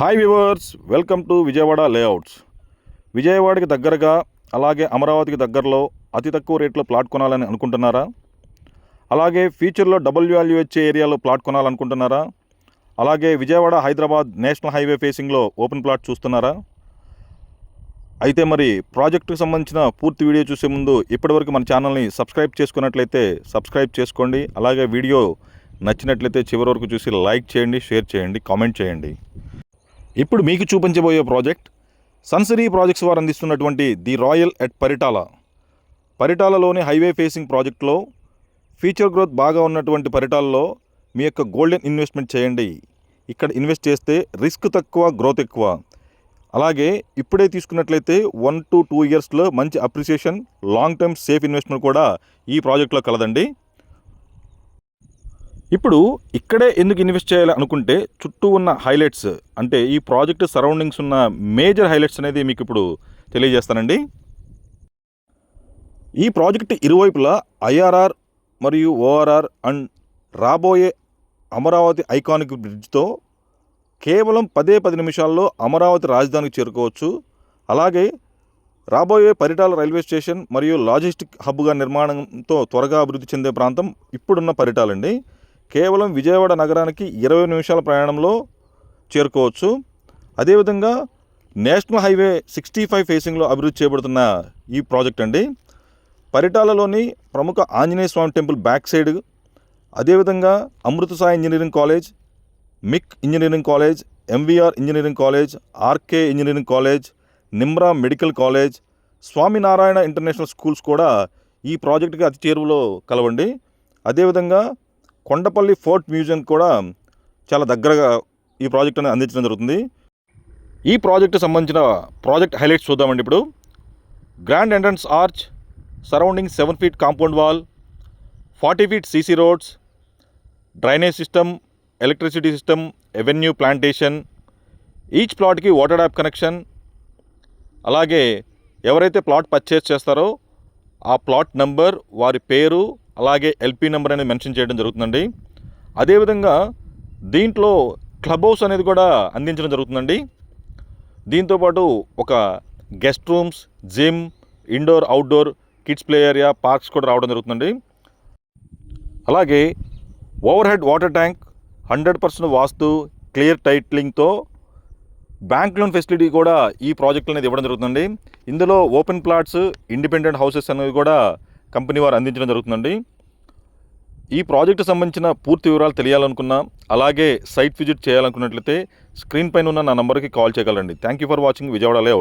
Hi viewers, welcome to Vijayawada layouts. విజయవాడకి దగ్గరగా అలాగే అమరావతికి దగ్గరలో అతి తక్కువ రేట్లో ప్లాట్ కొనాలని అనుకుంటున్నారా? అలాగే ఫ్యూచర్లో డబుల్ వాల్యూ వచ్చే ఏరియాలో ప్లాట్ కొనాలనుకుంటున్నారా? అలాగే విజయవాడ హైదరాబాద్ నేషనల్ హైవే ఫేసింగ్లో ఓపెన్ ప్లాట్ చూస్తున్నారా? అయితే మరి ప్రాజెక్టుకు సంబంధించిన పూర్తి వీడియో చూసే ముందు ఇప్పటివరకు మన ఛానల్ని సబ్స్క్రైబ్ చేసుకున్నట్లయితే సబ్స్క్రైబ్ చేసుకోండి. అలాగే వీడియో నచ్చినట్లయితే చివరి వరకు చూసి లైక్ చేయండి, షేర్ చేయండి, కామెంట్ చేయండి. ఇప్పుడు మీకు చూపించబోయే ప్రాజెక్ట్ సన్సిరీ ప్రాజెక్ట్స్ వారు అందిస్తున్నటువంటి ది రాయల్ ఎట్ పరిటాలలోని హైవే ఫేసింగ్ ప్రాజెక్టులో ఫ్యూచర్ గ్రోత్ బాగా ఉన్నటువంటి పరిటాలలో మీ యొక్క గోల్డెన్ ఇన్వెస్ట్మెంట్ చేయండి. ఇక్కడ ఇన్వెస్ట్ చేస్తే రిస్క్ తక్కువ, గ్రోత్ ఎక్కువ. అలాగే ఇప్పుడే తీసుకున్నట్లయితే 1 to 2 ఇయర్స్లో మంచి appreciation, long term safe investment కూడా ఈ ప్రాజెక్ట్లో కలదండి. ఇప్పుడు ఇక్కడే ఎందుకు ఇన్వెస్ట్ చేయాలి అనుకుంటే చుట్టూ ఉన్న హైలైట్స్, అంటే ఈ ప్రాజెక్ట్ సరౌండింగ్స్ ఉన్న మేజర్ హైలైట్స్ అనేది మీకు ఇప్పుడు తెలియజేస్తానండి. ఈ ప్రాజెక్ట్ ఇరువైపులా ఐఆర్ఆర్ మరియు ఓఆర్ఆర్ అండ్ రాబోయే అమరావతి ఐకానిక్ బ్రిడ్జ్తో కేవలం 10 నిమిషాల్లో అమరావతి రాజధానికి చేరుకోవచ్చు. అలాగే రాబోయే పరిటాల రైల్వే స్టేషన్ మరియు లాజిస్టిక్ హబ్గా నిర్మాణంతో త్వరగా అభివృద్ధి చెందే ప్రాంతం ఇప్పుడున్న పరిటాలండి. కేవలం విజయవాడ నగరానికి 20 నిమిషాల ప్రయాణంలో చేరుకోవచ్చు. అదేవిధంగా నేషనల్ హైవే 65 ఫేసింగ్లో అభివృద్ధి చేయబడుతున్న ఈ ప్రాజెక్ట్ అండి. పరిటాలలోని ప్రముఖ Anjaneya Swamy temple back side, అదేవిధంగా Amrita Sai engineering college, MIC engineering college, MVR engineering college, RK engineering college, Nimra medical college, Swaminarayan international schools కూడా ఈ ప్రాజెక్టుకి అతి చేరువలో కలవండి. అదేవిధంగా కొండపల్లి ఫోర్ట్ మ్యూజియం కూడా చాలా దగ్గరగా ఈ ప్రాజెక్ట్ అనేది అందించడం జరుగుతుంది. ఈ ప్రాజెక్టు సంబంధించిన ప్రాజెక్ట్ హైలైట్స్ చూద్దామండి. ఇప్పుడు grand entrance arch, surrounding 7 feet compound wall, 40 feet CC roads, drainage system, electricity system, avenue plantation, each ప్లాట్కి వాటర్ ట్యాప్ కనెక్షన్. అలాగే ఎవరైతే ప్లాట్ పర్చేస్ చేస్తారో ఆ ప్లాట్ నెంబర్, వారి పేరు, అలాగే ఎల్పీ నెంబర్ అనేది మెన్షన్ చేయడం జరుగుతుందండి. అదేవిధంగా దీంట్లో క్లబ్ హౌస్ అనేది కూడా అందించడం జరుగుతుందండి. దీంతోపాటు ఒక guest rooms, gym, indoor outdoor kids play area, parks కూడా రావడం జరుగుతుందండి. అలాగే overhead water tank, 100% vastu, clear టైటిలింగ్తో బ్యాంక్ లోన్ ఫెసిలిటీ కూడా ఈ ప్రాజెక్ట్ అనేది ఇవ్వడం జరుగుతుందండి. ఇందులో ఓపెన్ ప్లాట్స్, ఇండిపెండెంట్ హౌసెస్ అనేవి కూడా కంపెనీ వారు అందించడం జరుగుతుందండి. ఈ ప్రాజెక్టు సంబంధించిన పూర్తి వివరాలు తెలియాలనుకున్నా, అలాగే సైట్ విజిట్ చేయాలనుకున్నట్లయితే స్క్రీన్ పైన ఉన్న నా నంబర్కి కాల్ చేయగలరండి. Thank you for watching Vijayawada layout.